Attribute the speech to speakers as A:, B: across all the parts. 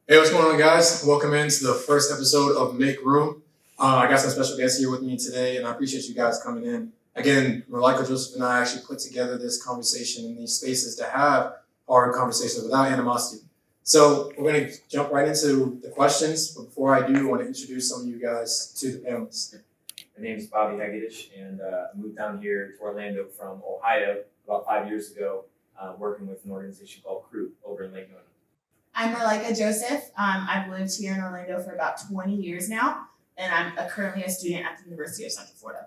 A: Hey, what's going on, guys? Welcome into the first episode of Make Room. I got some special guests here with me today, and I appreciate you guys coming in. Again, Malika, Joseph, and I actually put together this conversation in these spaces to have hard conversations without animosity. So we're going to jump right into the questions, but before I do, I want to introduce some of you guys to the panelists.
B: My name is Bobby Hegedich, and I moved down here to Orlando from Ohio about 5 years ago, working with an organization called CREW over in Lake Nona.
C: I'm Malika Joseph. I've lived here in Orlando for about 20 years now, and I'm currently a student at the University of Central Florida.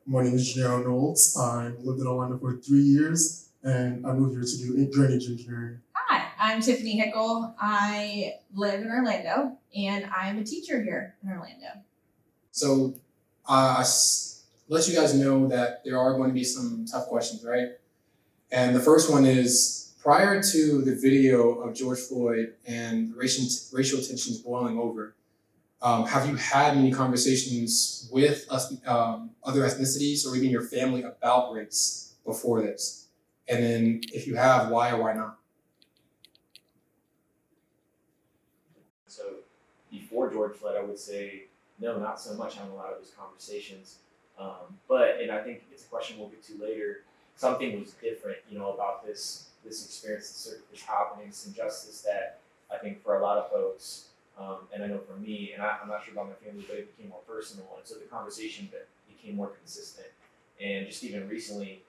D: My name is Janelle Knowles. I lived in Orlando for 3 years, and I moved here to do drainage engineering.
E: Hi, I'm Tiffany Hickel. I live in Orlando, and I'm a teacher here in Orlando.
A: So let you guys know that there are going to be some tough questions, right? And the first one is, prior to the video of George Floyd and racial tensions boiling over, have you had any conversations with other ethnicities or even your family about race before this? And then if you have, why or why not?
B: So before George Floyd, I would say no, not so much on a lot of those conversations. And I think it's a question we'll get to later. Something was different, about this experience, this happening, this injustice that I think for a lot of folks, and I know for me, and I'm not sure about my family, but it became more personal, and so the conversation became more consistent. And just even recently,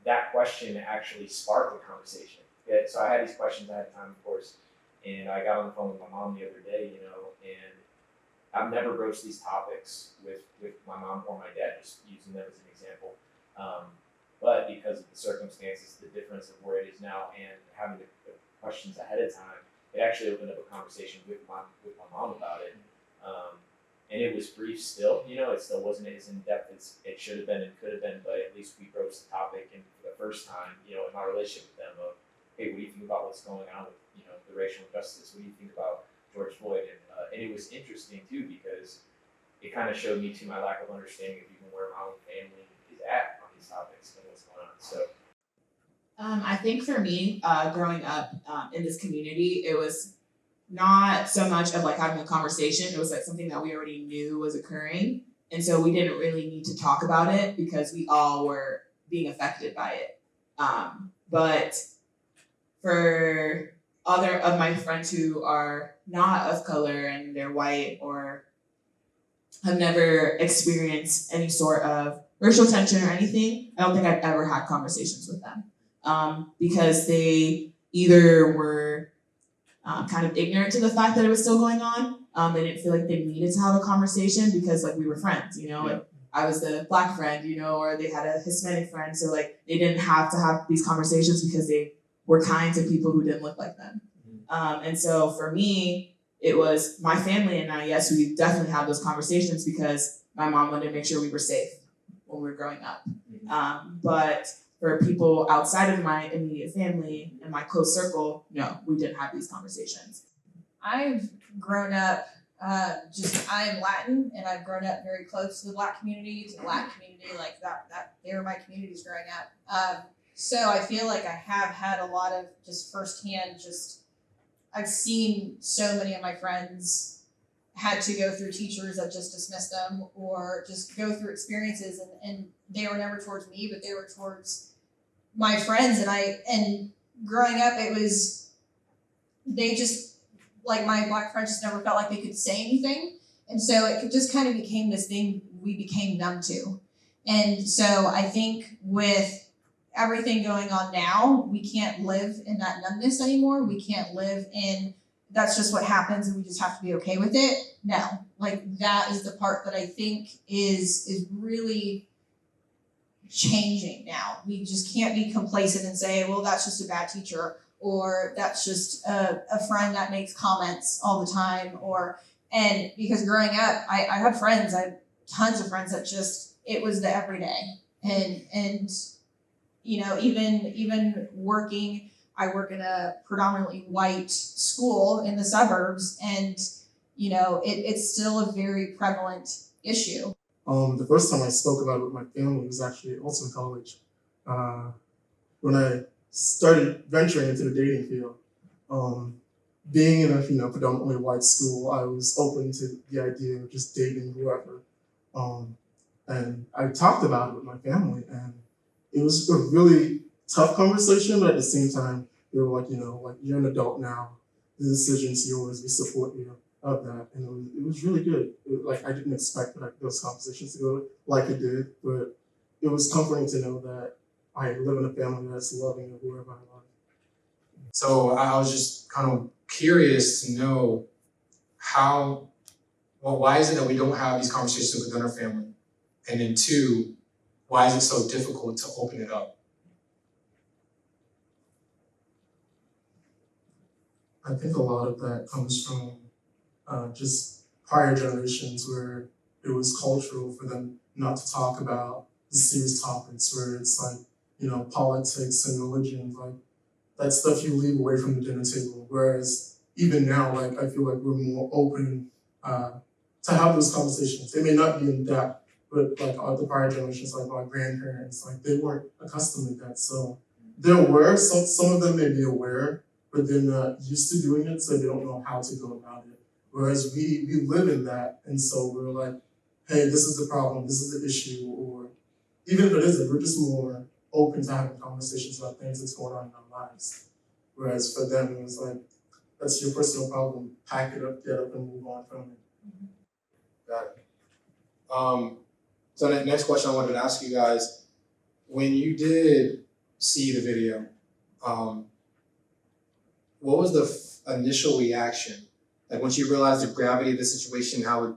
B: that question actually sparked the conversation. Yeah, so I had these questions ahead of time, of course, and I got on the phone with my mom the other day, and I've never broached these topics with my mom or my dad, just using them as an example. But because of the circumstances, the difference of where it is now, and having the questions ahead of time, it actually opened up a conversation with my mom about it. And it was brief still, it still wasn't as in depth as it should have been and could have been, but at least we broached the topic, and for the first time, in my relationship with them of, hey, what do you think about what's going on with, the racial injustice? What do you think about George Floyd? And it was interesting too, because it kind of showed me too my lack of understanding of even where my own family is at on these topics and what's going on. So
C: I think for me, growing up in this community, it was not so much of like having a conversation. It was like something that we already knew was occurring. And so we didn't really need to talk about it because we all were being affected by it. But for other of my friends who are not of color and they're white or have never experienced any sort of racial tension or anything, I don't think I've ever had conversations with them because they either were kind of ignorant to the fact that it was still going on. They didn't feel like they needed to have a conversation because like we were friends, like I was the Black friend, or they had a Hispanic friend. So like they didn't have to have these conversations because they were kind to people who didn't look like them. And so for me, it was my family and I, yes, we definitely had those conversations because my mom wanted to make sure we were safe when we were growing up. But for people outside of my immediate family and my close circle, no, we didn't have these conversations.
E: I've grown up, I am Latin, and I've grown up very close to the Black community, to the Latin community, like that they were my communities growing up. So I feel like I have had a lot of just firsthand, I've seen so many of my friends had to go through teachers that just dismissed them or just go through experiences and they were never towards me, but they were towards my friends. And growing up, it was, they just, like my Black friends just never felt like they could say anything. And so it just kind of became this thing we became numb to. And so I think with everything going on now, we can't live in that numbness anymore. We can't live in, that's just what happens and we just have to be okay with it. No, like that is the part that I think is really changing now. We just can't be complacent and say, well, that's just a bad teacher, or that's just a friend that makes comments all the time, and because growing up, I had friends, I had tons of friends that just, it was the everyday. And even working, I work in a predominantly white school in the suburbs, and it's still a very prevalent issue.
D: The first time I spoke about it with my family was actually also in college. When I started venturing into the dating field, being in a predominantly white school, I was open to the idea of just dating whoever. And I talked about it with my family, and it was a really tough conversation, but at the same time, they were like, like you're an adult now. The decision's yours. We support you of that, and it was really good. Like I didn't expect those conversations to go like it did, but it was comforting to know that I live in a family that's loving of whoever I love.
A: So I was just kind of curious to know why is it that we don't have these conversations within our family? And then two, why is it so difficult to open it up?
D: I think a lot of that comes from just prior generations where it was cultural for them not to talk about the serious topics where it's like, politics and religion, like that stuff you leave away from the dinner table. Whereas even now, like I feel like we're more open to have those conversations. They may not be in depth, but like the prior generations, like our grandparents, like they weren't accustomed to that. So there were some of them may be aware, but they're not used to doing it, so they don't know how to go about it. Whereas we live in that, and so we're like, hey, this is the problem, this is the issue, or even if it isn't, we're just more open to having conversations about things that's going on in our lives. Whereas for them, it was like, that's your personal problem, pack it up, get up, and move on from it.
A: Got it. So the next question I wanted to ask you guys, when you did see the video, what was the initial reaction? Like once you realized the gravity of the situation, how it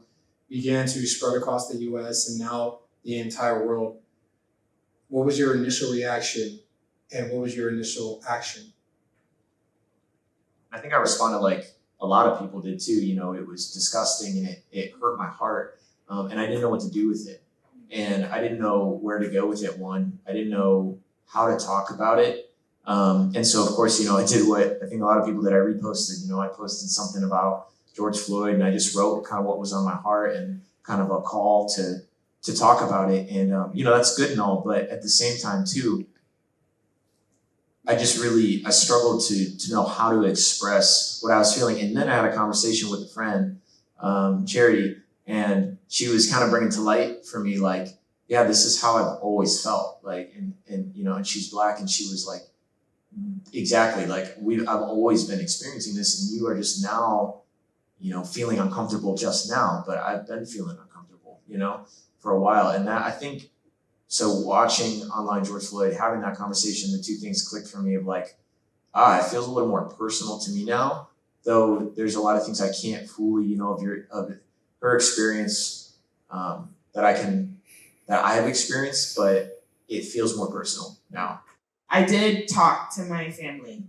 A: began to spread across the US and now the entire world, what was your initial reaction and what was your initial action?
F: I think I responded like a lot of people did too. It was disgusting and it hurt my heart. And I didn't know what to do with it. And I didn't know where to go with it. One, I didn't know how to talk about it. And so, of course, I did what I think a lot of people that I reposted. I posted something about George Floyd and I just wrote kind of what was on my heart and kind of a call to talk about it. And, that's good and all. But at the same time, too, I struggled to know how to express what I was feeling. And then I had a conversation with a friend, Charity, and she was kind of bringing to light for me, like, yeah, this is how I've always felt. Like, and she's Black, and she was like, exactly, like I've always been experiencing this, and you are just now, feeling uncomfortable just now, but I've been feeling uncomfortable, for a while. And that, I think, so watching online George Floyd, having that conversation, the two things clicked for me of like, it feels a little more personal to me now, though there's a lot of things I can't fully, of her experience that I have experienced, but it feels more personal now.
C: I did talk to my family.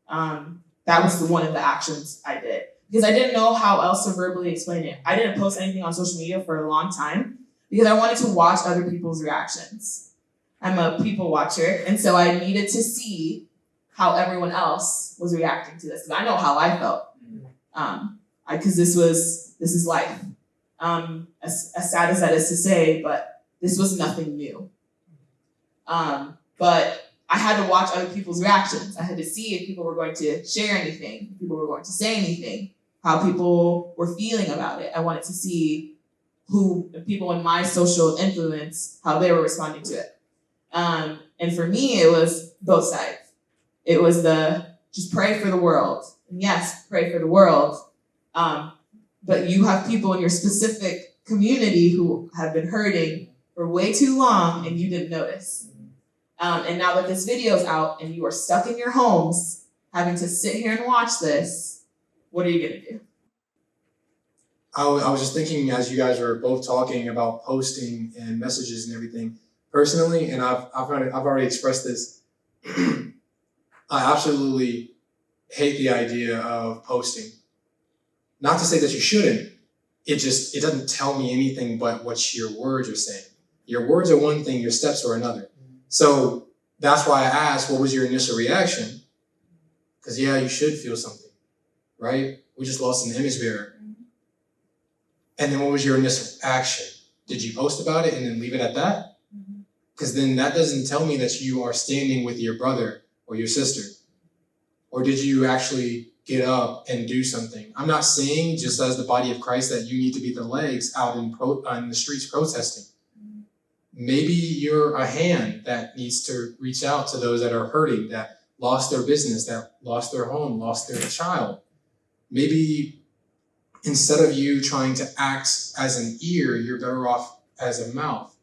C: That was one of the actions I did because I didn't know how else to verbally explain it. I didn't post anything on social media for a long time because I wanted to watch other people's reactions. I'm a people watcher, and so I needed to see how everyone else was reacting to this because I know how I felt. Because this is life. As sad as that is to say, but this was nothing new. But I had to watch other people's reactions. I had to see if people were going to share anything, if people were going to say anything, how people were feeling about it. I wanted to see people in my social influence, how they were responding to it. And for me, it was both sides. It was just pray for the world. And yes, pray for the world. But you have people in your specific community who have been hurting for way too long and you didn't notice. And now that this video's out and you are stuck in your homes, having to sit here and watch this, what are you gonna do?
A: I was just thinking as you guys were both talking about posting and messages and everything, personally, and I've already expressed this, I absolutely hate the idea of posting. Not to say that you shouldn't, it doesn't tell me anything but what your words are saying. Your words are one thing, your steps are another. So that's why I asked, what was your initial reaction? Because yeah, you should feel something, right? We just lost an image bearer. And then what was your initial action? Did you post about it and then leave it at that? Because then that doesn't tell me that you are standing with your brother or your sister. Or did you actually get up and do something. I'm not saying just as the body of Christ that you need to be the legs out on the streets protesting. Maybe you're a hand that needs to reach out to those that are hurting, that lost their business, that lost their home, lost their child. Maybe instead of you trying to act as an ear, you're better off as a mouth.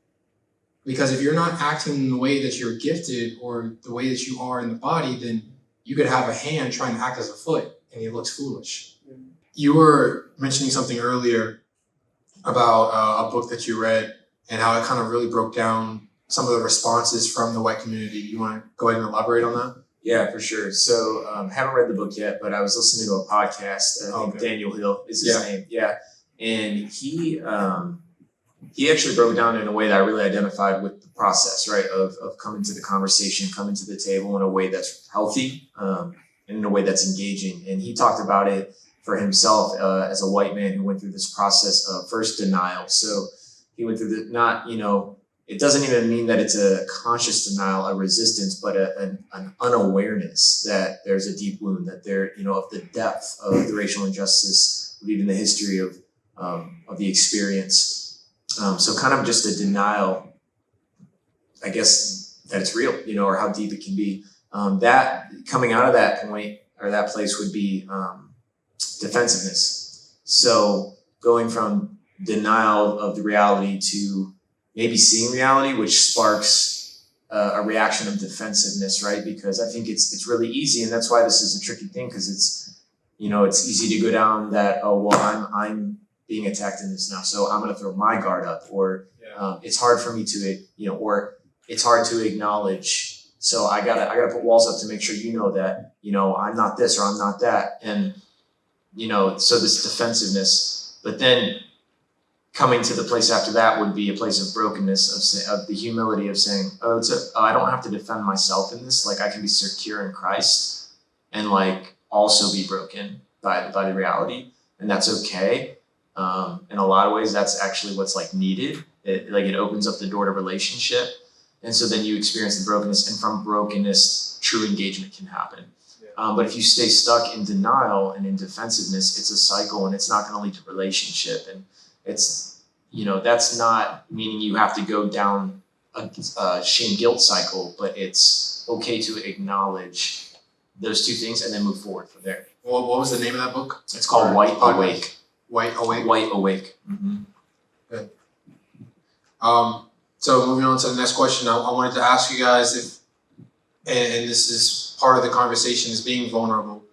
A: Because if you're not acting in the way that you're gifted or the way that you are in the body, then you could have a hand trying to act as a foot and it looks foolish. You were mentioning something earlier about a book that you read and how it kind of really broke down some of the responses from the white community. You want to go ahead and elaborate on that?
F: Yeah, for sure. So haven't read the book yet, but I was listening to a podcast. I think Daniel Hill is his name. Yeah, and he actually broke it down in a way that I really identified with the process, right, of coming to the conversation, coming to the table in a way that's healthy and in a way that's engaging. And he talked about it for himself as a white man who went through this process of first denial. So he went through it doesn't even mean that it's a conscious denial, a resistance, but an unawareness that there's a deep wound, that there, of the depth of the racial injustice, even the history of the experience. So kind of just a denial, I guess, that it's real, or how deep it can be. That coming out of that point or that place would be defensiveness. So going from denial of the reality to maybe seeing reality, which sparks a reaction of defensiveness, right? Because I think it's really easy, and that's why this is a tricky thing, because it's easy to go down that, oh well, I'm being attacked in this now, so I'm going to throw my guard up, or it's hard for me to or it's hard to acknowledge, so I gotta put walls up to make sure that I'm not this or I'm not that, and so this defensiveness. But then coming to the place after that would be a place of brokenness, of the humility of saying, I don't have to defend myself in this. Like, I can be secure in Christ and also be broken by the reality, and that's okay. In a lot of ways, that's actually what's needed. It opens up the door to relationship, and so then you experience the brokenness, and from brokenness, true engagement can happen. But if you stay stuck in denial and in defensiveness, it's a cycle, and it's not going to lead to relationship. And it's, that's not meaning you have to go down a shame guilt cycle, but it's okay to acknowledge those two things and then move forward from there.
A: Well, what was the name of that book?
F: It's called White Awake.
A: White Awake?
F: White Awake. Mm-hmm.
A: Good. So moving on to the next question, I wanted to ask you guys if, and this is part of the conversation, is being vulnerable,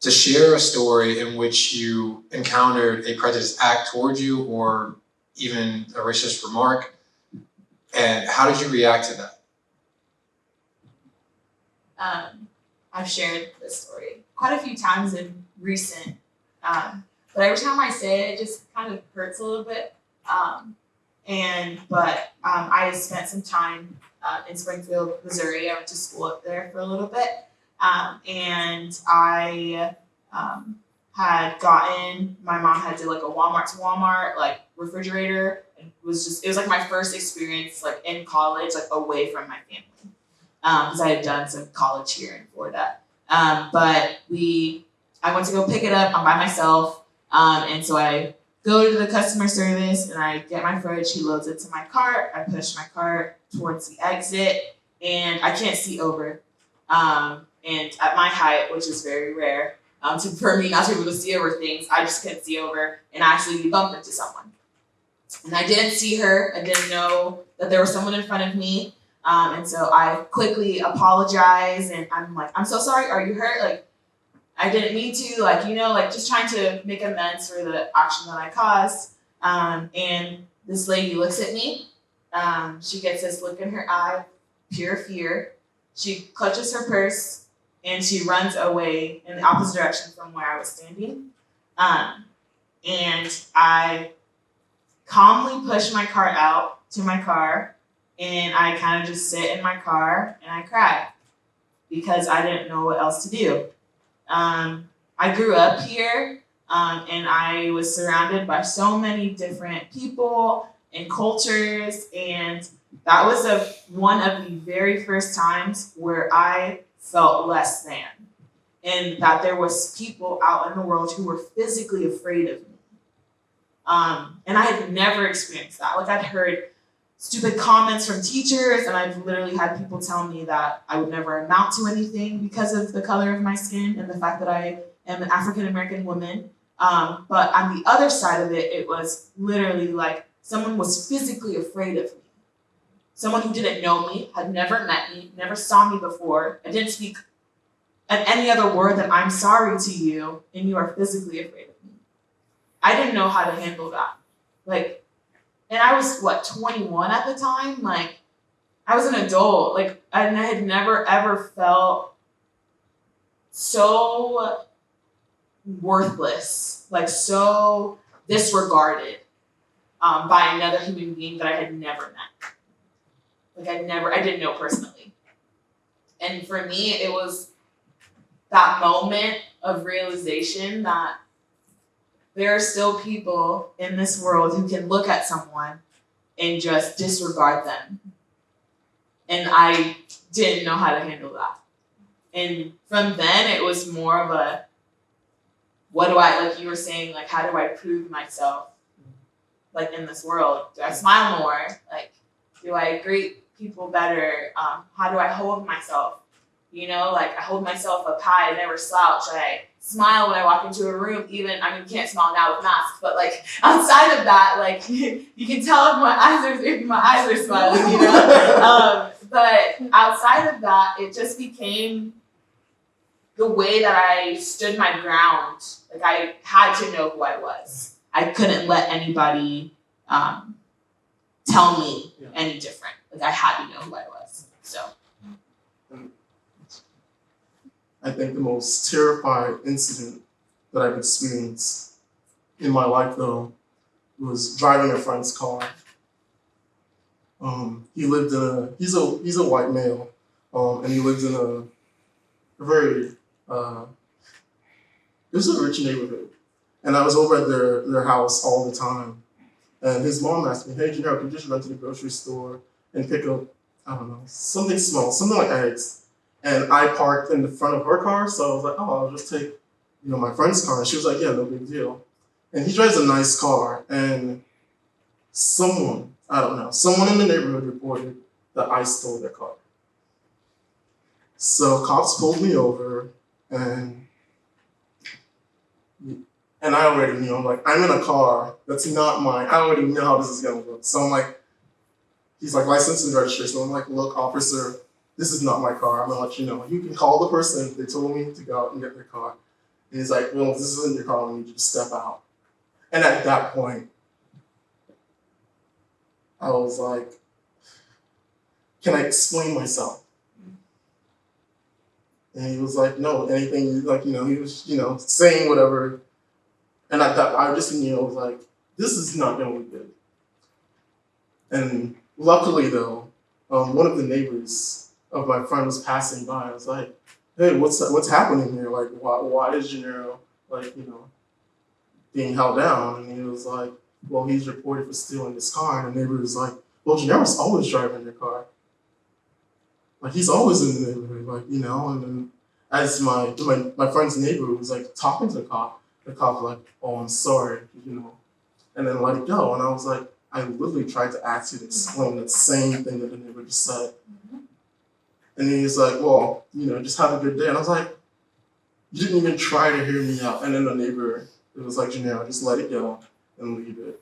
A: to share a story in which you encountered a prejudiced act towards you or even a racist remark, and how did you react to that?
C: I've shared this story quite a few times in recent, but every time I say it, it just kind of hurts a little bit. I spent some time in Springfield, Missouri. I went to school up there for a little bit, and I had gotten, my mom had did a Walmart to Walmart refrigerator, and it was my first experience in college, away from my family, because I had done some college here in Florida. But I went to go pick it up. I'm by myself, and so I go to the customer service and I get my fridge. He loads it to my cart. I push my cart towards the exit, and I can't see over. And at my height, which is very rare, for me not to be able to see over things, I just couldn't see over and I actually bumped into someone. And I didn't see her. I didn't know that there was someone in front of me. And so I quickly apologize, and I'm like, I'm so sorry. Are you hurt? I didn't mean to, just trying to make amends for the action that I caused. And this lady looks at me. She gets this look in her eye, pure fear. She clutches her purse and she runs away in the opposite direction from where I was standing. And I calmly push my cart out to my car, and I kind of just sit in my car and I cry because I didn't know what else to do. I grew up here, and I was surrounded by so many different people and cultures, and that was one of the very first times where I felt less than. and that there was people out in the world who were physically afraid of me. And I had never experienced that. Like, I'd heard stupid comments from teachers, and I've literally had people tell me that I would never amount to anything because of the color of my skin and the fact that I am an African American woman. But on the other side of it, it was literally like someone was physically afraid of me. Someone who didn't know me, had never met me, never saw me before, and didn't speak any other word than "I'm sorry" to you, and you are physically afraid of me. I didn't know how to handle that. Like, and I was 21 at the time. Like, I was an adult. Like, and I had never ever felt so worthless, like so disregarded by another human being that I had never met. Like, I didn't know personally. And for me, it was that moment of realization that there are still people in this world who can look at someone and just disregard them. And I didn't know how to handle that. And from then, it was more of a, what do I, like you were saying, like, how do I prove myself, like, in this world? Do I smile more? Like, do I greet people better? How do I hold myself? You know, like, I hold myself up high, I never slouch. I smile when I walk into a room, even, I mean, you can't smile now with masks, but, like, outside of that, like, you can tell if my eyes are smiling, you know? But outside of that, it just became the way that I stood my ground. Like, I had to know who I was. I couldn't let anybody tell me any different. Like, I had to know who I was. So.
D: I think the most terrifying incident that I've experienced in my life, though, was driving a friend's car. He lived in he's a white male, and he lived in a very, it was a rich neighborhood. And I was over at their house all the time. And his mom asked me, "Hey, Janelle, can you just run to the grocery store and pick up, I don't know, something small, something like eggs?" And I parked in the front of her car, so I was like, "Oh, I'll just take, my friend's car." And she was like, "Yeah, no big deal." And he drives a nice car, and someone in the neighborhood reported that I stole their car. So cops pulled me over, and I already knew. I'm like, I'm in a car that's not mine. I already know how this is gonna look. So I'm like, he's like, license and registration. I'm like, "Look, officer, this is not my car. I'm gonna let you know. You can call the person. They told me to go out and get their car." And he's like, "Well, if this isn't your car, I need you to step out." And at that point, I was like, "Can I explain myself?" And he was like, "No, anything," like, he was, saying whatever. And at that, I just knew, I was like, this is not gonna be good. And luckily, though, one of the neighbors of my friend was passing by. I was like, "Hey, what's happening here? Like, why is Gennaro, like, being held down?" And he was like, "Well, he's reported for stealing his car." And the neighbor was like, "Well, Gennaro's always driving your car. Like, he's always in the neighborhood, like, And then as my friend's neighbor was like talking to the cop was like, "Oh, I'm sorry," and then let it go. And I was like, I literally tried to actually explain that same thing that the neighbor just said. And he was like, "Well, just have a good day." And I was like, "You didn't even try to hear me out." And then the neighbor, it was like, "Gennaro, just let it go and leave it."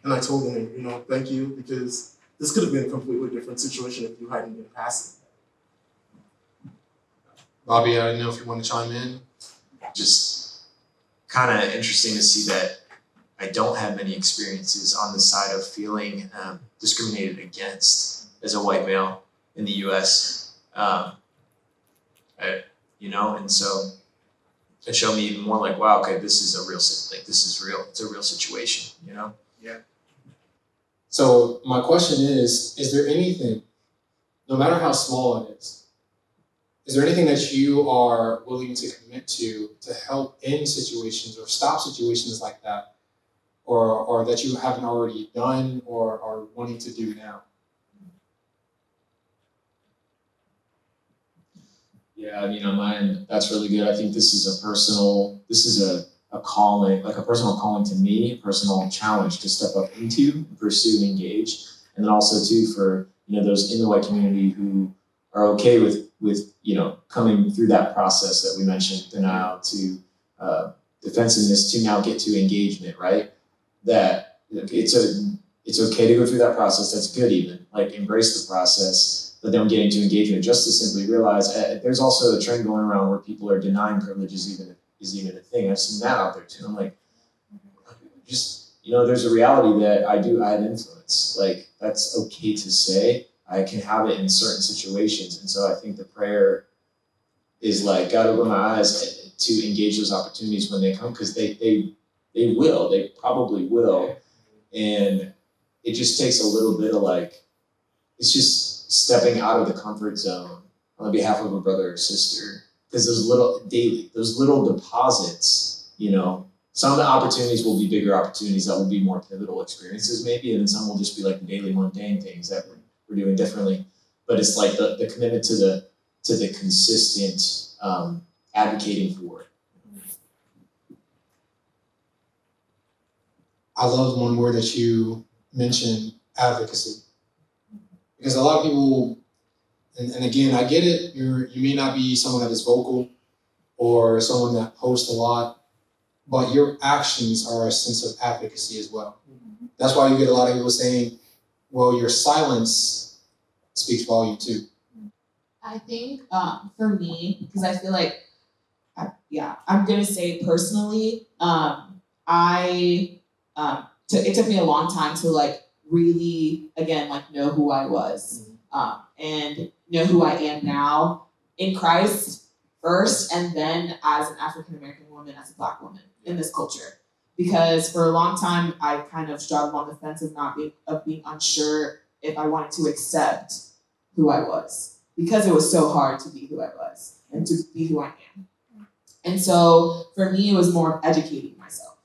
D: And I told the neighbor, "Thank you, because this could have been a completely different situation if you hadn't been passing."
A: Bobby, I don't know if you want to chime in.
F: Just kind of interesting to see that I don't have many experiences on the side of feeling discriminated against as a white male in the U.S. And so it showed me even more like, wow, okay, this is real. It's a real situation,
A: Yeah. So my question is there anything, no matter how small it is there anything that you are willing to commit to help end situations or stop situations like that, or that you haven't already done or are wanting to do now?
F: Yeah, I mean, on my end, that's really good. I think this is a calling, like a personal calling to me, a personal challenge to step up into, pursue, engage. And then also too for, those in the white community who are okay with, coming through that process that we mentioned, denial to defensiveness to now get to engagement, right? That it's okay to go through that process. That's good even, like embrace the process, but then getting to engagement just to simply realize there's also a trend going around where people are denying privilege is even a thing. I've seen that out there too. I'm like, just, there's a reality that I have influence. Like that's okay to say. I can have it in certain situations. And so I think the prayer is like, God, open my eyes to engage those opportunities when they come, because they probably will. And it just takes a little bit of like, it's just stepping out of the comfort zone on behalf of a brother or sister. Because those little deposits, some of the opportunities will be bigger opportunities that will be more pivotal experiences maybe, and then some will just be like the daily mundane things that we're doing differently. But it's like the commitment to the consistent advocating for it.
A: I love one word that you mentioned, advocacy. Because a lot of people, and again, I get it, you may not be someone that is vocal or someone that posts a lot, but your actions are a sense of advocacy as well. That's why you get a lot of people saying, well, your silence speaks volume too.
C: I think for me, because I feel like, I'm gonna say personally, it took me a long time to like really, again, like know who I was and know who I am now in Christ first, and then as an African American woman, as a Black woman in this culture. Because for a long time, I kind of straddled on the fence of being unsure if I wanted to accept who I was, because it was so hard to be who I was and to be who I am. And so for me, it was more of educating myself.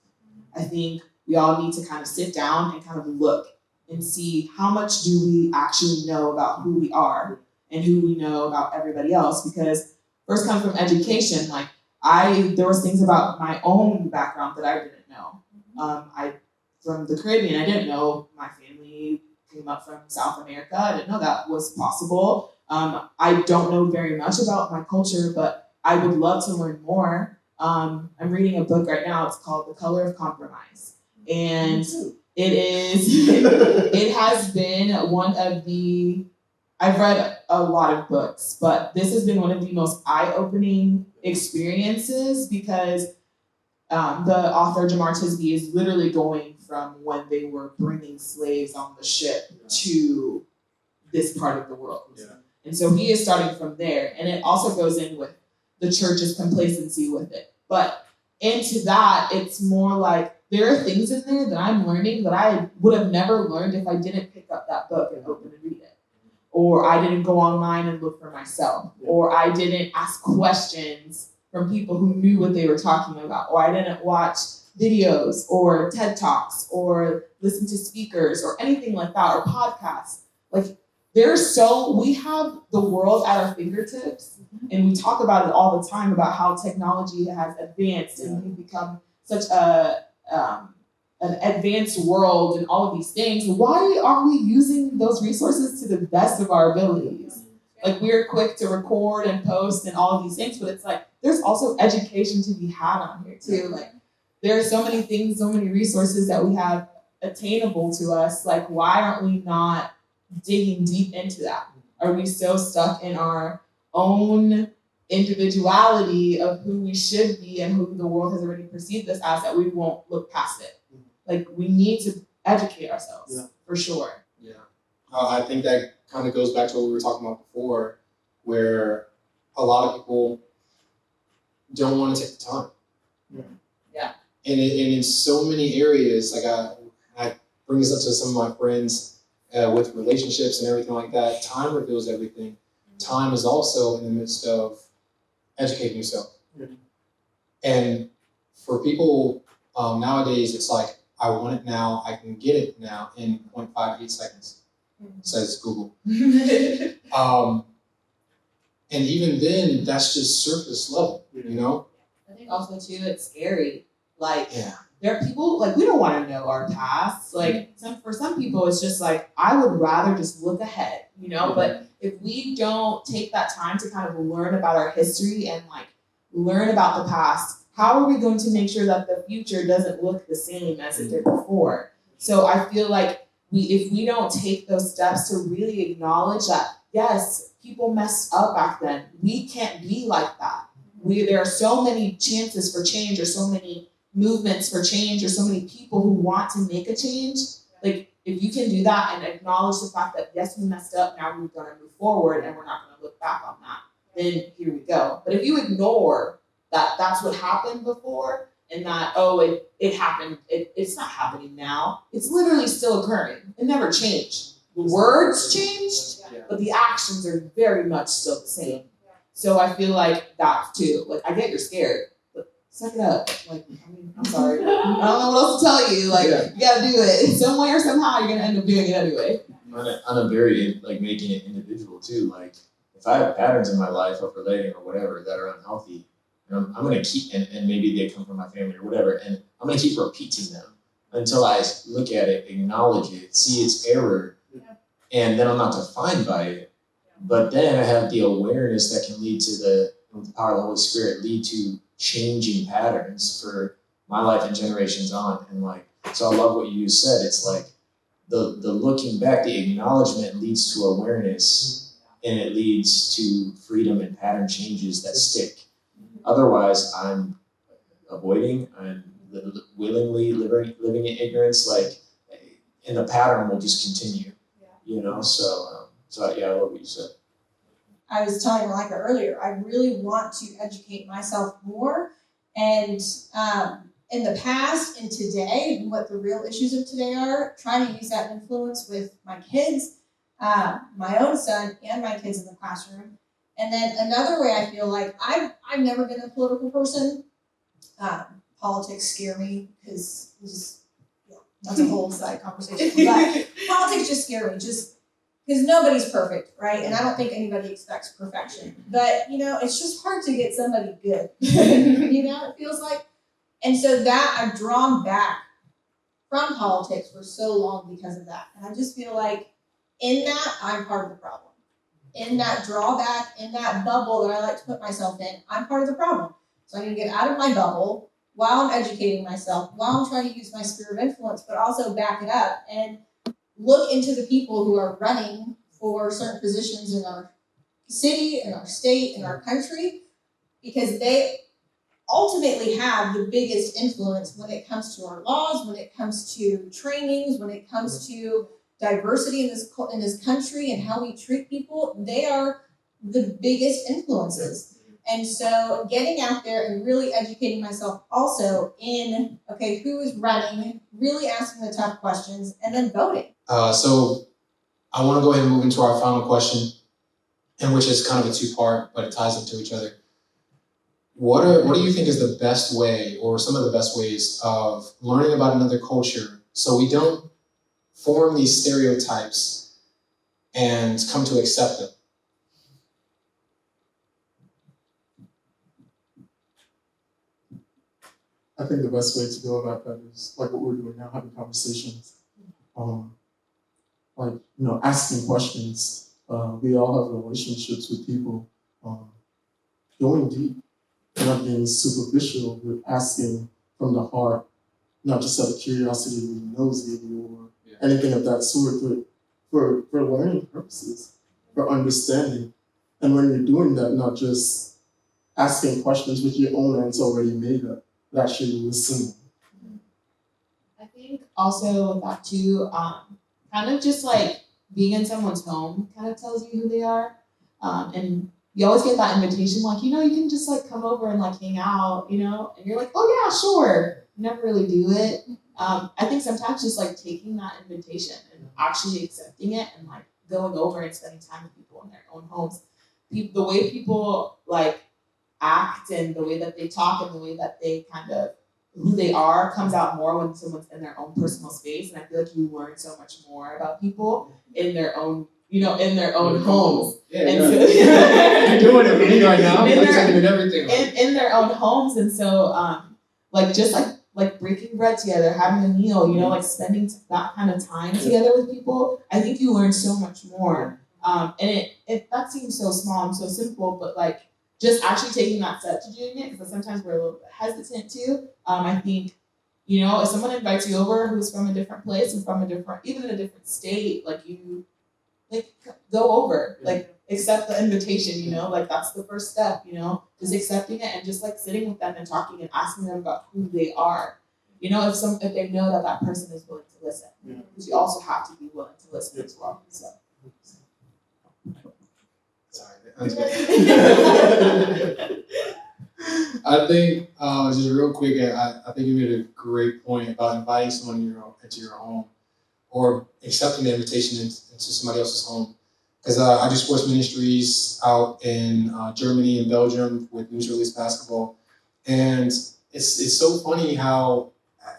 C: I think we all need to kind of sit down and kind of look and see how much do we actually know about who we are and who we know about everybody else. Because first comes from education. Like there was things about my own background that I didn't know. From the Caribbean, I didn't know my family came up from South America. I didn't know that was possible. I don't know very much about my culture, but I would love to learn more. I'm reading a book right now. It's called The Color of Compromise. And it has been one of I've read a lot of books, but this has been one of the most eye-opening experiences, because the author Jamar Tisby is literally going from when they were bringing slaves on the ship to this part of the world. Yeah. And so he is starting from there. And it also goes in with the church's complacency with it. But into that, it's more like there are things in there that I'm learning that I would have never learned if I didn't pick up that book and open and read it. Or I didn't go online and look for myself. Or I didn't ask questions from people who knew what they were talking about. Or I didn't watch videos or TED Talks or listen to speakers or anything like that, or podcasts. Like we have the world at our fingertips, and we talk about it all the time about how technology has advanced and we've become such an advanced world and all of these things. Why aren't we using those resources to the best of our abilities? Like we're quick to record and post and all of these things, but it's like there's also education to be had on here too. Like there are so many things, so many resources that we have attainable to us. Like why aren't we not digging deep into that? Are we so stuck in our own individuality of who we should be and who the world has already perceived us as that we won't look past it? Like we need to educate ourselves for sure.
A: Yeah, I think that kind of goes back to what we were talking about before, where a lot of people don't want to take the time.
C: Yeah.
A: And in so many areas, like I bring this up to some of my friends with relationships and everything like that. Time reveals everything. Time is also in the midst of educating yourself. And for people nowadays, it's like, I want it now, I can get it now in 0.58 seconds, says Google. And even then, that's just surface level, you know?
C: I think also too, it's scary. Like,
A: Yeah.
C: there are people, like, we don't want to know our past. Like, for some people, it's just like, I would rather just look ahead, you know? But if we don't take that time to kind of learn about our history and, like, learn about the past, how are we going to make sure that the future doesn't look the same as it did before? So I feel like if we don't take those steps to really acknowledge that, yes, people messed up back then, we can't be like that. There are so many chances for change, or so many movements for change, or so many people who want to make a change. Like, if you can do that and acknowledge the fact that, yes, we messed up, now we're gonna move forward and we're not gonna look back on that, then here we go. But if you ignore that that's what happened before, and that, oh, it happened, it's not happening now, it's literally still occurring. It never changed. The words changed, but the actions are very much still the same. So I feel like that too. Like, I get you're scared, but suck it up. Like, I mean, I'm sorry. I don't know what else to tell you. Like, you gotta do it. Some way or somehow you're gonna end up doing it anyway.
F: On a very, like, making it individual too, like, if I have patterns in my life of relating or whatever that are unhealthy, I'm gonna keep, and maybe they come from my family or whatever, and I'm gonna keep repeating them until I look at it, acknowledge it, see its error, and then I'm not defined by it. But then I have the awareness that can lead to with the power of the Holy Spirit, lead to changing patterns for my life and generations on. And like, so I love what you just said. It's like the looking back, the acknowledgement leads to awareness, and it leads to freedom and pattern changes that stick. Otherwise, I'm avoiding and willingly living in ignorance, like, and the pattern will just continue. You know, so yeah, I love what you said.
E: I was telling Malika earlier, I really want to educate myself more, and in the past and today, what the real issues of today are, trying to use that influence with my kids, my own son, and my kids in the classroom. And then another way I feel like I've never been a political person. Politics scare me because that's a whole side conversation. But politics just scare me, just because nobody's perfect, right? And I don't think anybody expects perfection. But, it's just hard to get somebody good. It feels like. And so that I've drawn back from politics for so long because of that. And I just feel like in that, I'm part of the problem. In that drawback, in that bubble that I like to put myself in, I'm part of the problem. So I need to get out of my bubble while I'm educating myself, while I'm trying to use my sphere of influence, but also back it up and look into the people who are running for certain positions in our city, in our state, in our country, because they ultimately have the biggest influence when it comes to our laws, when it comes to trainings, when it comes to diversity in this country and how we treat people. They are the biggest influences. And so getting out there and really educating myself also in, okay, who is running, really asking the tough questions, and then voting.
A: So I want to go ahead and move into our final question, and which is kind of a two-part, but it ties into each other. What do you think is the best way, or some of the best ways, of learning about another culture so we don't form these stereotypes and come to accept them?
D: I think the best way to go about that is like what we're doing now, having conversations. Asking questions. We all have relationships with people. Going deep, not being superficial, but asking from the heart, not just out of curiosity, being nosy or anything of that sort, but for learning purposes, for understanding. And when you're doing that, not just asking questions with your own answer already made up, but actually listening.
C: I think also with that too, kind of just like being in someone's home kind of tells you who they are. And you always get that invitation, like, you can just like come over and like hang out, and you're like, oh yeah, sure. You never really do it. I think sometimes just like taking that invitation and actually accepting it and like going over and spending time with people in their own homes. The way people like act and the way that they talk and the way that they kind of who they are comes out more when someone's in their own personal space. And I feel like you learn so much more about people in their own in their own homes.
A: Yeah,
C: And
A: yeah.
C: so-
A: You're doing it for me right now. I'm
C: In
A: like
C: their-
A: taking in everything.
C: in their own homes, and so just like breaking bread together, having a meal, like spending that kind of time together with people, I think you learn so much more. And it that seems so small and so simple, but like just actually taking that step to doing it, because sometimes we're a little bit hesitant to. I think, if someone invites you over who's from a different place and from even in a different state, like you, like go over, like accept the invitation, like that's the first step, just accepting it and just like sitting with them and talking and asking them about who they are. If they know that person is willing to listen, because you also have to be willing to listen as well. So.
A: Sorry. I think just real quick, I think you made a great point about inviting someone into your home, or accepting the invitation into somebody else's home. Because I do sports ministries out in Germany and Belgium with news release basketball, and it's so funny how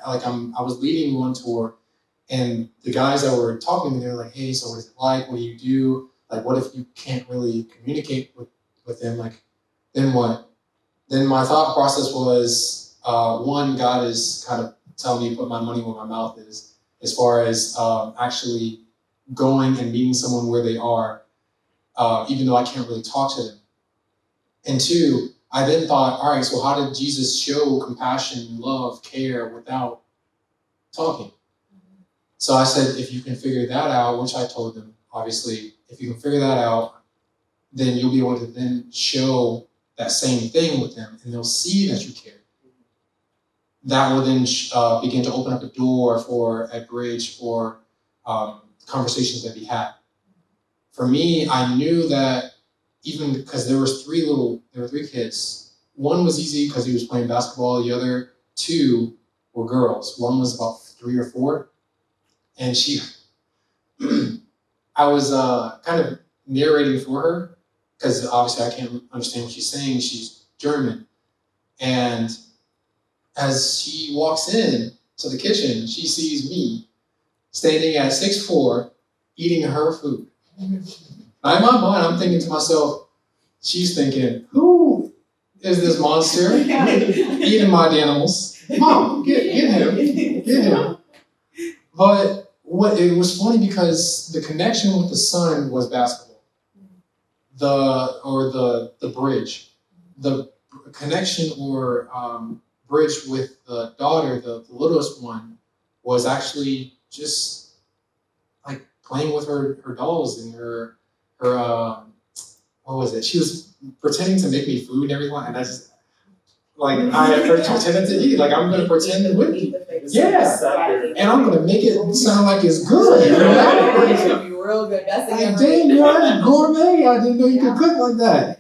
A: I was leading one tour, and the guys that were talking to me, they were like, "Hey, so what is it like? What do you do? Like, what if you can't really communicate with them? Like, then what?" Then my thought process was, one, God is kind of telling me to put my money where my mouth is, as far as actually going and meeting someone where they are, even though I can't really talk to them. And two, I then thought, all right, so how did Jesus show compassion, love, care without talking? So I said, if you can figure that out, which I told them, obviously, if you can figure that out, then you'll be able to then show that same thing with them, and they'll see that you care. That will then begin to open up a door for a bridge for conversations that we had. For me, I knew that even because there were three kids. One was easy because he was playing basketball. The other two were girls. One was about 3 or 4, and I was kind of narrating for her, because obviously I can't understand what she's saying. She's German. And as she walks in to the kitchen, she sees me standing at 6'4", eating her food. Now in my mind, I'm thinking to myself, she's thinking, who is this monster eating my animals? Mom, get him. But it was funny because the connection with the son was basketball. The bridge, the connection or bridge with the daughter, the littlest one, was actually just like playing with her dolls and her what was it? She was pretending to make me food and everything, and I just I pretended to eat. Like, I'm gonna pretend with you. Yeah, and I'm gonna make it sound like it's good.
C: It's gonna be real good. That's
A: Like, dang, you're gourmet. I didn't know you could cook like that.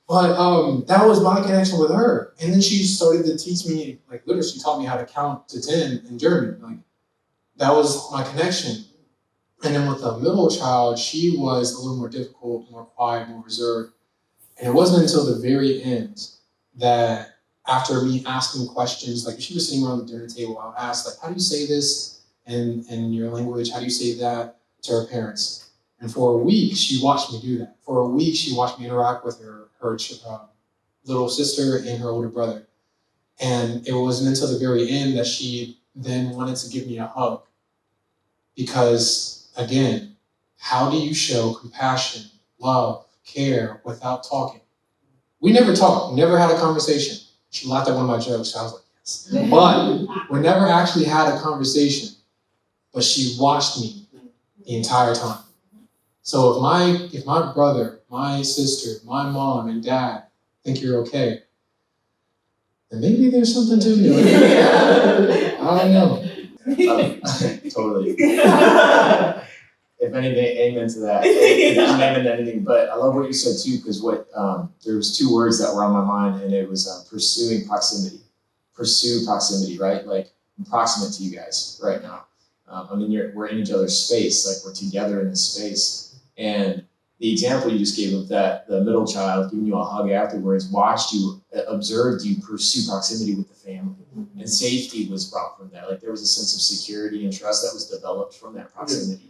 A: But that was my connection with her. And then she started to teach me, like, literally, she taught me how to count to 10 in German. Like, that was my connection. And then with the middle child, she was a little more difficult, more quiet, more reserved. And it wasn't until the very end that, after me asking questions, like, she was sitting around the dinner table, I would ask, like, how do you say this in your language? How do you say that to her parents? And for a week, she watched me do that. For a week, she watched me interact with her little sister and her older brother. And it wasn't until the very end that she then wanted to give me a hug. Because, again, how do you show compassion, love, care without talking? We never talked, never had a conversation. She laughed at one of my jokes, so I was like, yes. But we never actually had a conversation. But she watched me the entire time. So if my brother, my sister, my mom, and dad think you're okay, then maybe there's something to it. I don't know.
F: Totally. If anything, amen to that. Amen to anything. But I love what you said too, because there was 2 words that were on my mind, and it was pursuing proximity. Pursue proximity, right? Like, I'm proximate to you guys right now. We're in each other's space, like we're together in this space. And the example you just gave of that, the middle child giving you a hug afterwards, watched you, observed you pursue proximity with the family. And safety was brought from that. Like, there was a sense of security and trust that was developed from that proximity.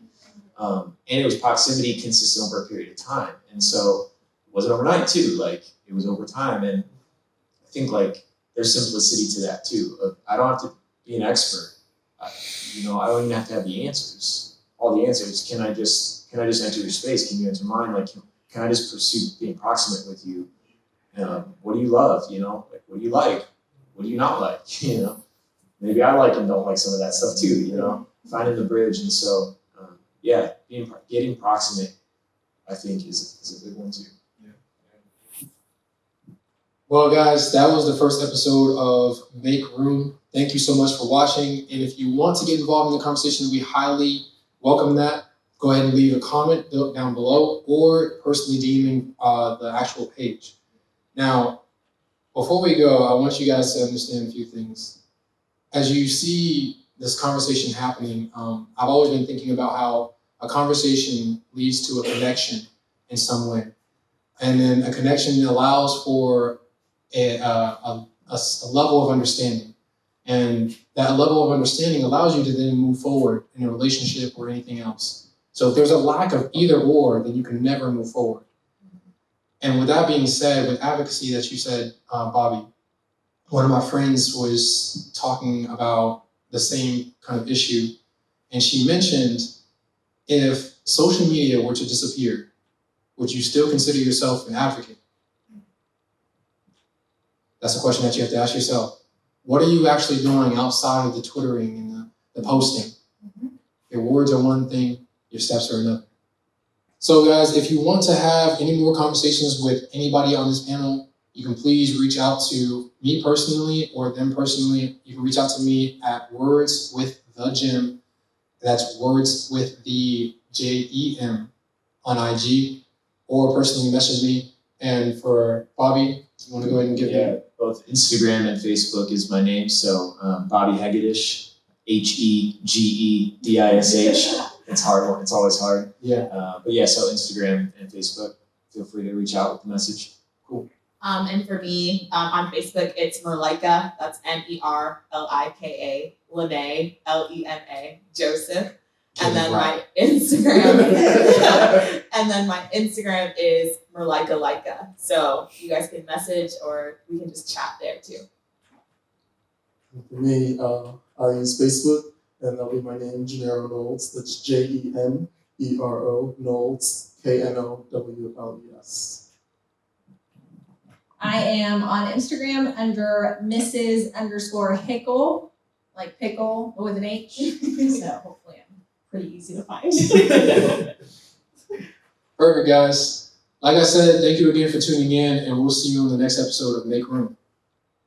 F: And it was proximity consistent over a period of time. And so it wasn't overnight too, like it was over time. And I think like there's simplicity to that too. I don't have to be an expert. I don't even have to have the answers, all the answers. Can I just enter your space? Can you enter mine? Like, can I just pursue being proximate with you? What do you love? Like, what do you like? What do you not like? Maybe I like and don't like some of that stuff too. Finding the bridge. And so, getting proximate, I think is a big one too.
A: Well, guys, that was the first episode of Make Room. Thank you so much for watching. And if you want to get involved in the conversation, we highly welcome that. Go ahead and leave a comment down below or personally DMing the actual page. Now, before we go, I want you guys to understand a few things. As you see this conversation happening, I've always been thinking about how a conversation leads to a connection in some way. And then a connection allows for a level of understanding. And that level of understanding allows you to then move forward in a relationship or anything else. So if there's a lack of either or, then you can never move forward. And with that being said, with advocacy that you said, Bobby, one of my friends was talking about the same kind of issue. And she mentioned, if social media were to disappear, would you still consider yourself an advocate? That's a question that you have to ask yourself. What are you actually doing outside of the twittering and the posting? Your words are one thing, your steps are another. So guys, if you want to have any more conversations with anybody on this panel, you can please reach out to me personally or them personally. You can reach out to me at Words with the Gym. That's Words with the JEM on IG, or personally message me. And for Bobby, you want to go ahead and give me?
F: Both Instagram and Facebook is my name. So Bobby Hegedish, HEGEDISH. It's hard. It's always hard.
A: Yeah.
F: So Instagram and Facebook. Feel free to reach out with a message.
A: Cool.
C: And for me, on Facebook, it's Merlika. That's MERLIKA. Lene, LENA. Joseph. And then my Instagram, is Merlika Lika. So you guys can message or we can just chat there too.
D: For me, I use Facebook, and that'll be my name, Gennaro Knowles. That's JENERO Knowles, KNOWLES.
E: I am on Instagram under Mrs._Hickle, like pickle, but with an H. So hopefully I'm pretty easy to find.
A: Perfect, guys. Like I said, thank you again for tuning in, and we'll see you on the next episode of Make Room.